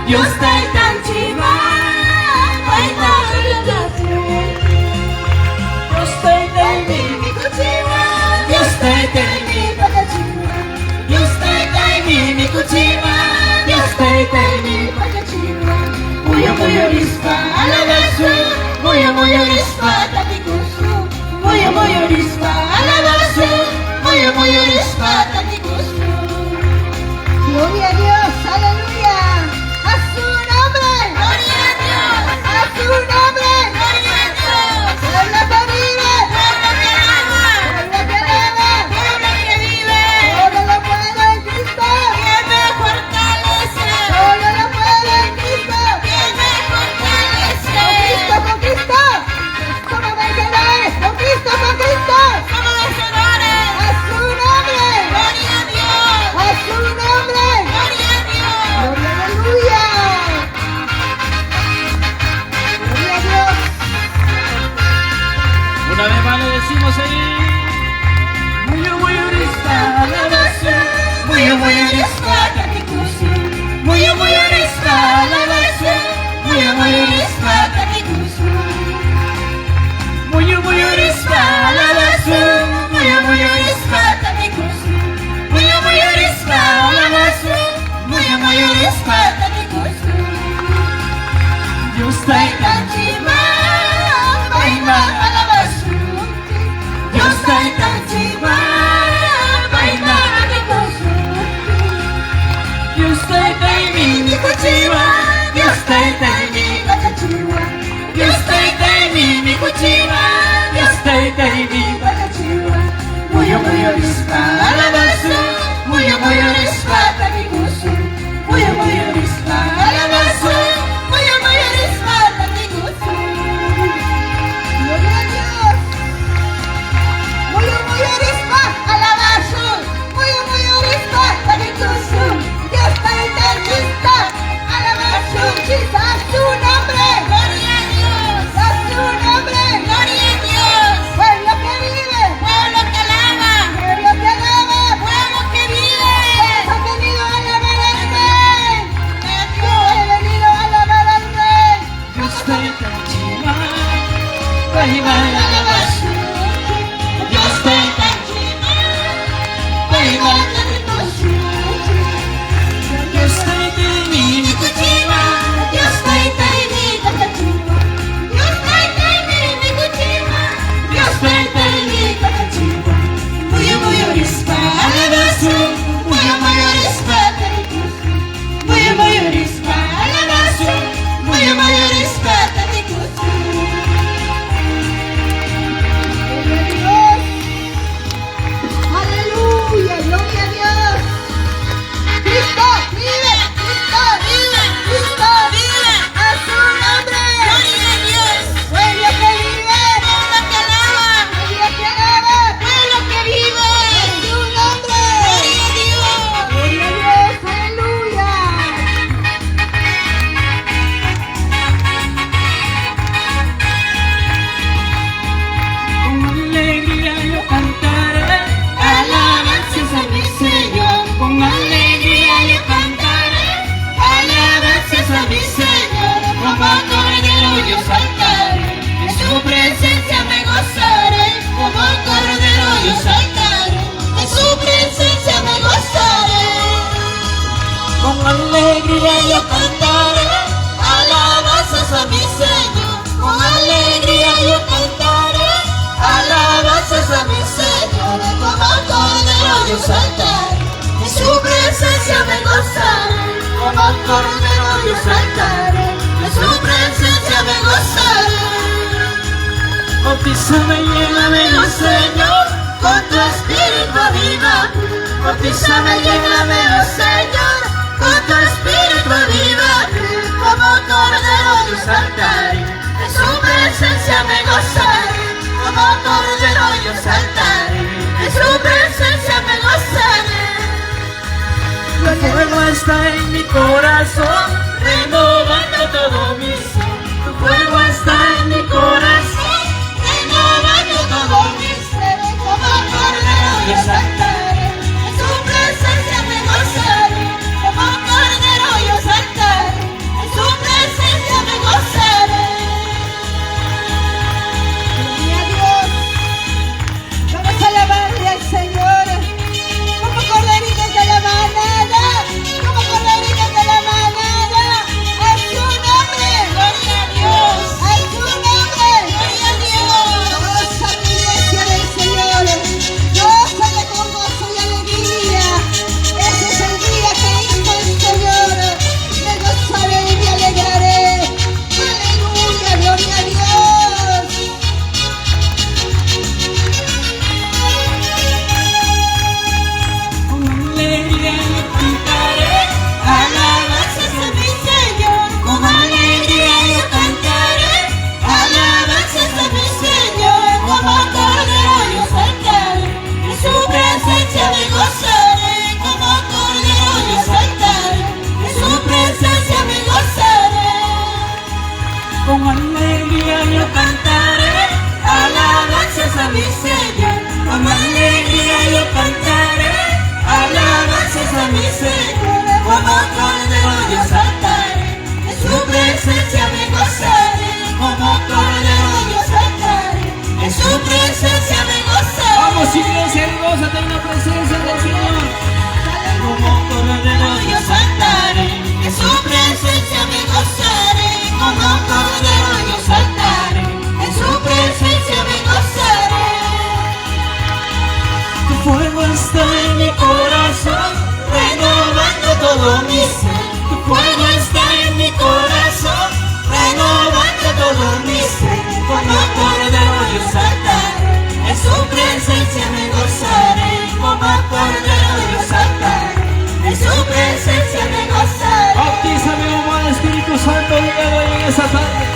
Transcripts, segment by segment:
Dios taitachiman, bainagalagasyon. Dios taitay mimikuchiman, Dios taitay mipagachiman. Dios taitay mimikuchiman, Dios taitay mipagachiman. Muyo rispa alabasu, muyo rispa tatikusu. Muyo rispa alabasu, muyo rispa tatikusu. Gloria a Dios, aleluya. A su nombre. Gloria a Dios. A su nombre. Gloria a Dios. Pueblo que vive. Pueblo que ama. Pueblo que debe. Pueblo que vive. Todo lo puedo en Cristo. Quien me fortalece. Todo lo puedo en Cristo. Quien me fortalece. Con Cristo. Somos vencedores. Con Cristo, con Cristo. Somos vencedores. A su nombre. Gloria a Dios. A su nombre. Gloria a Dios. Gloria, aleluya. Gloria a Dios. Una vez más le decimos ahí. Muyo rispa alabasu, Muyo rispa tatikusu. Muyo rispa alabasu. Muyo rispa tatikusu. Muyo rispa alabasu. Muyo rispa tatikusu. Muyo rispa alabasu. Muyo rispa tatikusu. Dios taitachiman, bainang alabasu. Dios taitachiman, bainang tatikusu. Dios taitay mimikuchiman, Dios taitay mipagachiman. Dios taitay mimikuchiman, Dios taitay mipagachiman. Muyo rispa alabasu, muyo rispa tatikusu. Muyo rispa alabasu, muyo rispa tatikusu. Gloria a Dios. Muyo rispa alabasu. Muyo rispa tatikusu. Dios taitachiman, alabasu. Jesus, a su nombre. Gloria a Dios, A su nombre. gloria a Dios. Pueblo que vive. Pueblo que alaba, Pueblo que alaba. pueblo que vive. Ha venido a alabar al Rey. Yo he venido a alabar al Rey. Dios taitachiman, bainang alabasu. Dios taitachiman, bainang tatikusu. Dios taitay mimikuchiman, Dios taitay mipagachiman. Dios taitay mimikuchiman. Dios taitay mipagachiman. Muyo rispa alabasu. Muyo rispa tatikusu. Muyo rispa alabasu. Muyo rispa tatikusu. Gloria a Dios. Aleluya. Gloria a Dios. Cristo vive. Cristo vive. Cristo vive. A su nombre. Gloria a Dios. Pueblo que vive. Pueblo que alaba, Pueblo que alaba. pueblo que vive. A su nombre. Gloria a Dios. Gloria a Dios. Aleluya. con alegría yo cantaré. Alabanzas a mi Señor, con alegría yo cantaré. Alabanzas a mi Señor, como cordero yo saltaré. En su presencia me gozaré, como cordero yo saltaré. En su presencia me gozaré. Con alegría yo Cantaré alabanzas a mi Señor, con alegría yo cantaré. Alabanzas a mi Señor, como cordero yo saltaré. En su presencia me gozaré, como cordero yo saltaré. En su presencia me gozaré. bautízame, lléname, oh Señor. Con tu espíritu avívame, bautízame, lléname, oh Señor, con tu espíritu avívame, como cordero yo saltaré, en su presencia me gozaré, como cordero yo saltaré, en su presencia me gozaré. Tu fuego está en mi corazón, renovando todo mi ser. Tu fuego está en mi corazón, Renovando todo mi ser, como cordero yo saltaré, en su presencia me gozaré, como cordero yo saltaré, todo mi ser. Tu fuego está en mi corazón, renovando todo mi ser. Como cordero yo saltaré, en su presencia me gozaré. Como cordero yo saltaré, en su presencia me gozaré. Bautízame como el Espíritu Santo día de hoy en esa tarde.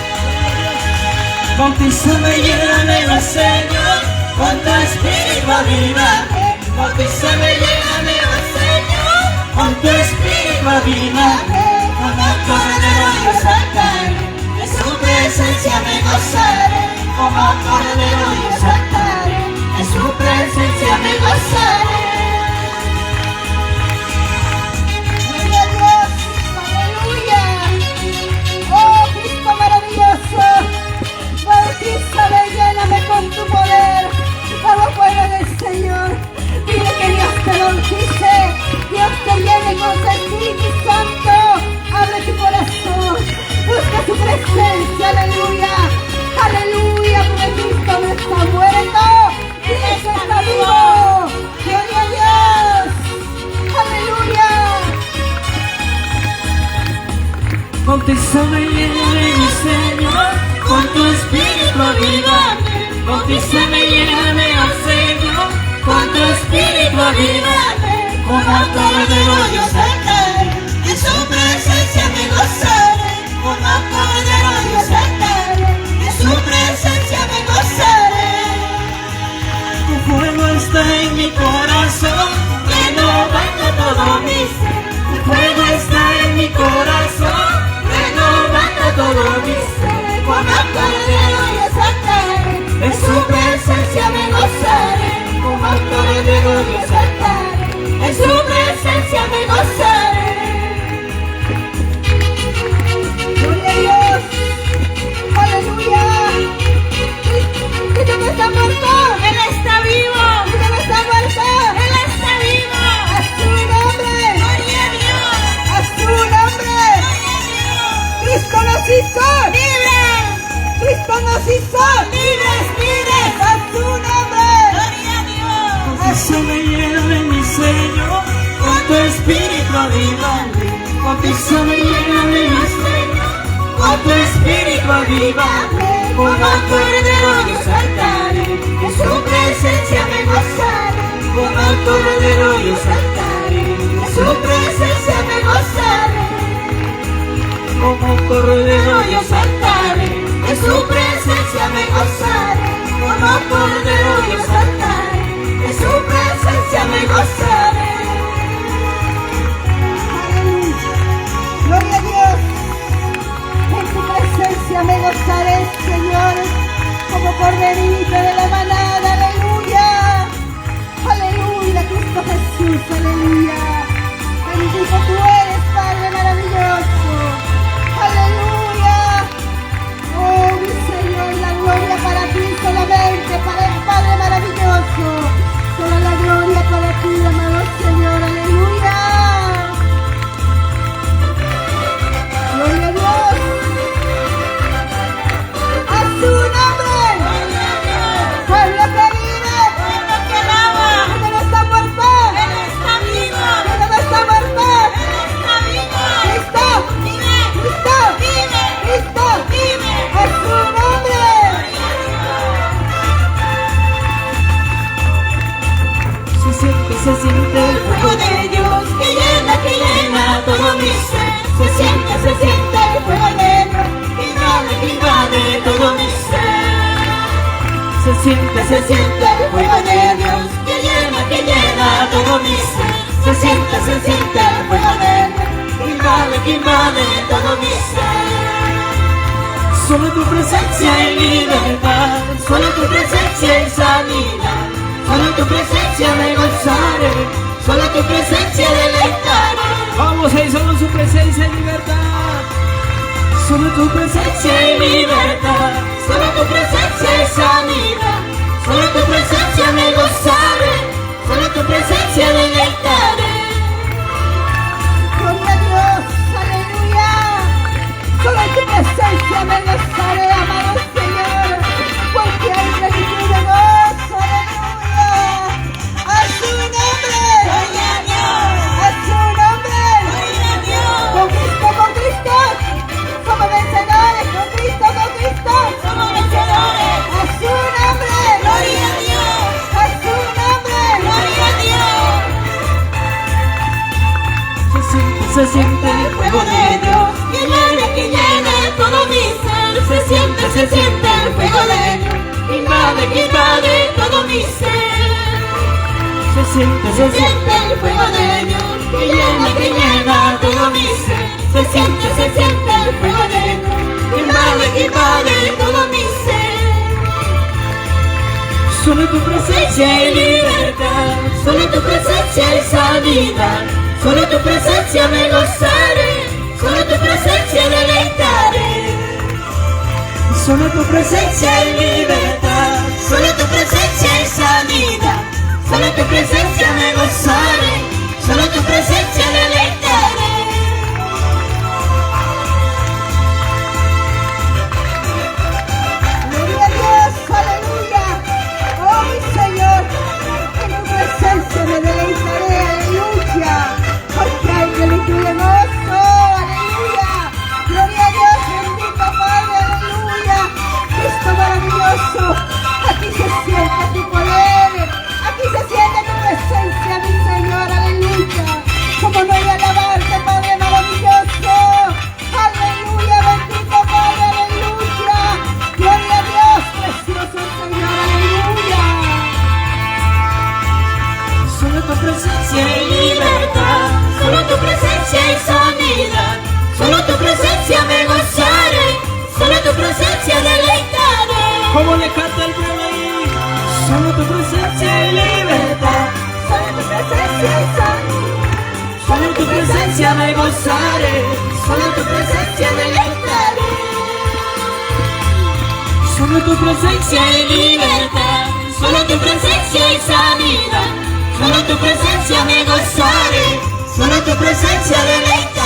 Bautízame, lléname, oh Señor, con tu Espíritu avívame. Bautízame, lléname, oh Señor, con tu Espíritu avívame. Como cordero yo saltaré, en su presencia me gozaré. Como cordero yo saltaré, en su presencia me gozaré. Gloria a Dios, aleluya. Oh Cristo maravilloso, bautízame, lléname con tu poder, como fuego del Señor. Dile que Dios te bautice, Dios te llene con su Espíritu Santo. Abre tu corazón, busca su presencia, aleluya, aleluya, porque Cristo no está muerto, Cristo está vivo. Gloria a Dios, aleluya. Bautízame, lléname, mi Señor, con tu Espíritu avívame. Bautízame, lléname, oh Señor, con tu Espíritu avívame. Como cordero yo saltaré, en su presencia me gozaré. Como cordero yo saltaré, en su presencia me gozaré. Tu fuego está en mi corazón, renovando todo mi ser. Tu fuego está en mi corazón, renovando todo mi ser. Como cordero yo saltaré, en su presencia me gozaré. Como cordero yo saltaré, en su presencia me gozaré. Gloria a Dios, aleluya. Cristo no está muerto, Él está vivo, Cristo no está muerto. Él está vivo. A su nombre, Gloria a Dios, a su nombre. gloria a Dios. Cristo nos hizo, Libres, Cristo nos hizo. libres, libres. A su nombre, Gloria a Dios. Bautízame, lléname, mi Señor, con tu Espíritu avívame. Bautízame, lléname, mi Señor, con tu Espíritu avívame. Como cordero yo saltaré, en su presencia me gozaré. Como cordero yo saltaré, en su presencia me gozaré. Como cordero Yo saltaré, en su presencia me gozaré. Como cordero yo saltaré, en su presencia me gozaré. gloria a Dios. En tu presencia me gozaré, Señor, como corderito de la manada, aleluya. Aleluya, Cristo Jesús, aleluya. Bendito tú eres, Padre maravilloso. Aleluya. Oh, mi Señor, la gloria para ti solamente, para el Padre maravilloso. Toda la gloria para ti, amado Señor, aleluya. Gloria a Dios. A su nombre. Pueblo que vive. Pueblo que alaba, Que no está muerto. Él está vivo, Que no está muerto. Él está vivo. Cristo. Vive, Cristo. vive, Cristo. vive. A su nombre. se siente El fuego de Dios que llena todo mi ser. Se siente el fuego de Dios que invade todo mi ser. se siente Se siente el fuego de Dios que llena todo mi ser. Se siente el fuego de Dios que invade todo mi ser. Solo tu presencia y libertad, Solo tu presencia y sanidad. Solo tu presencia me gozaré. Solo tu presencia deleitaré. vamos ahí, solo su presencia y libertad. Solo tu presencia y libertad. Solo tu presencia y sanidad. Solo tu presencia me gozaré. Solo tu presencia deleitaré. Gloria a Dios, aleluya. Solo en tu presencia me gozaré, amado Señor, porque hay plenitud de gozo, aleluya. A su nombre, Gloria a Dios. a su nombre, Gloria se siente el fuego de Dios. Invade todo mi ser. Se siente el fuego de Dios. Que llena todo mi ser. Se siente el fuego de Dios. Invade todo mi ser. Solo tu presencia y libertad. Solo tu presencia y sanidad. Solo tu presencia me gozaré. Solo tu presencia deleitaré. Solo tu presencia y libertad. Solo tu presencia y sanidad. Solo tu presencia me gozaré. Solo tu presencia deleitaré. Gloria a Dios, aleluya. Oh mi Señor, en tu presencia me deleitaré, aleluya. Porque hay plenitud de gozo, aleluya. Gloria a Dios, bendito Padre, aleluya. Cristo maravilloso, aquí se siente tu poder, aquí se siente tu presencia, mi Señor, aleluya. Como no hay alabarte, Padre maravilloso, aleluya, bendito Padre, aleluya. Gloria a Dios, precioso Señor, aleluya. Solo tu presencia y libertad. Solo tu presencia y sanidad. Solo tu presencia me gozaré. Solo tu presencia deleitaré. Como le canta el pueblo ahí. Solo tu presencia y libertad. Solo tu presencia y sanidad. Solo tu presencia me gozaré. Solo tu presencia deleitaré. Solo tu presencia y libertad. Solo tu presencia y sanidad. Solo tu presencia me gozaré. Solo tu presencia deleitaré.